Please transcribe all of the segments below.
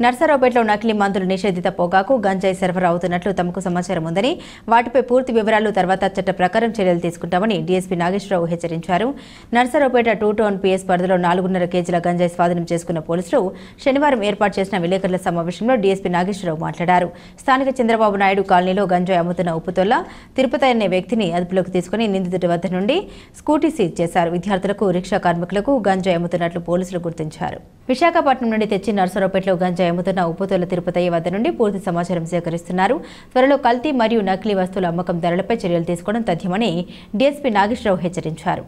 నర్సరావుపేటలో నకిలీ మందులు నిషేధిత పొగాకు గంజాయి సరఫరా అవుతున్నట్లు తమకు సమాచారం ఉందని వాటిపై పూర్తి వివరాలు తర్వాత చట్ట ప్రకారం చర్యలు తీసుకుంటామని డీఎస్పీ నాగేశ్వరరావు హెచ్చరించారు. నర్సరావుపేట 2 టౌన్ పీఎస్ పరిధిలో 4.5 కేజీల గంజాయి స్వాధీనం చేసుకున్న పోలీసులు శనివారం ఏర్పాటు చేసిన విలేకరుల సమావేశంలో డీఎస్పీ నాగేశ్వరరావు మాట్లాడారు. స్థానిక చంద్రబాబు నాయుడు కాలనీలో గంజాయి అమ్ముతున్న ఉప్పుతొల్ల తిరుపతి అనే వ్యక్తిని అదుపులోకి తీసుకుని నిందితుడి వద్ద నుండి స్కూటీ సీజ్ చేశారు. విద్యార్థులకు రిక్షా కార్మికులకు గంజాయి అమ్ముతున్నట్లు పోలీసులు గుర్తించారు. విశాఖపట్నం నుండి తెచ్చి నర్సరావుపేటలో గంజాయి అమ్ముతున్న ఉప్పుతొల్ల తిరుపతి వద్ద నుండి పూర్తి సమాచారం సేకరిస్తున్నారు. త్వరలో కల్తీ మరియు నకిలీ వస్తువుల అమ్మకం ధరలపై చర్యలు తీసుకోవడం తథ్యమని డీఎస్పీ నాగేశ్వరరావు హెచ్చరించారు.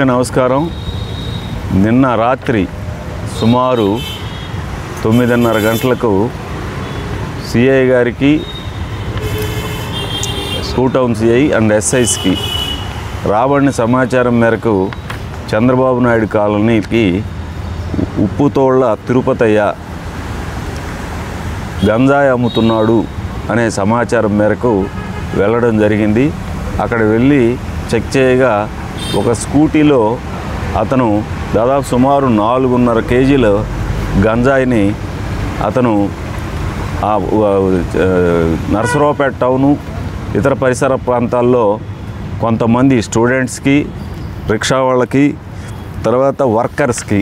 నమస్కారం. నిన్న రాత్రి సుమారు 9:30 గంటలకు సిఐ గారికి, 2 టౌన్ సిఐ అండ్ ఎస్ఐస్కి రాబడిన సమాచారం మేరకు చంద్రబాబు నాయుడు కాలనీకి ఉప్పుతోళ్ల తిరుపతయ్య గంజాయి అమ్ముతున్నాడు అనే సమాచారం మేరకు వెళ్ళడం జరిగింది. అక్కడ వెళ్ళి చెక్ చేయగా ఒక స్కూటీలో అతను దాదాపు సుమారు 4.5 కేజీల గంజాయిని అతను నర్సరావుపేట టౌను ఇతర పరిసర ప్రాంతాల్లో కొంతమంది స్టూడెంట్స్కి, రిక్షా వాళ్ళకి, తర్వాత వర్కర్స్కి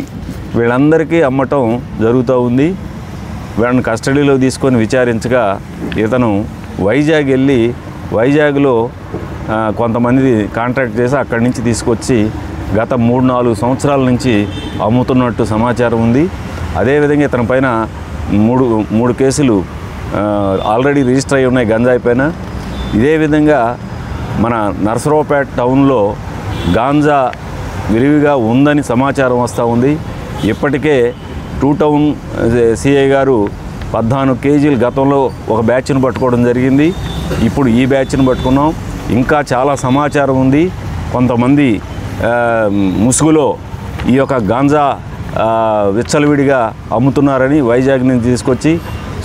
వీళ్ళందరికీ అమ్మటం జరుగుతూ ఉంది. వీళ్ళని కస్టడీలో తీసుకొని విచారించగా ఇతను వైజాగ్ వెళ్ళి వైజాగ్లో కొంతమంది కాంట్రాక్ట్ చేసి అక్కడి నుంచి తీసుకొచ్చి గత 3-4 సంవత్సరాల నుంచి అమ్ముతున్నట్టు సమాచారం ఉంది. అదేవిధంగా ఇతని పైన మూడు కేసులు ఆల్రెడీ రిజిస్టర్ అయి ఉన్నాయి గంజాయి పైన. ఇదే విధంగా మన నర్సరావుపేట టౌన్లో గాంజా విరివిగా ఉందని సమాచారం వస్తూ ఉంది. ఇప్పటికే 2 టౌన్ సిఐ గారు 14 కేజీలు గతంలో ఒక బ్యాచ్ను పట్టుకోవడం జరిగింది. ఇప్పుడు ఈ బ్యాచ్ను పట్టుకున్నాం. ఇంకా చాలా సమాచారం ఉంది. కొంతమంది ముసుగులో ఈ యొక్క గాంజా విచ్చలవిడిగా అమ్ముతున్నారని వైజాగ్ నుంచి తీసుకొచ్చి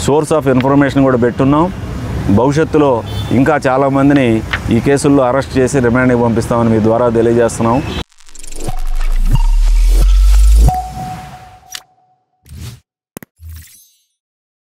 సోర్స్ ఆఫ్ ఇన్ఫర్మేషన్ కూడా పెట్టున్నాం. భవిష్యత్తులో ఇంకా చాలామందిని ఈ కేసుల్లో అరెస్ట్ చేసి రిమాండ్కి పంపిస్తామని మీ ద్వారా తెలియజేస్తున్నాం.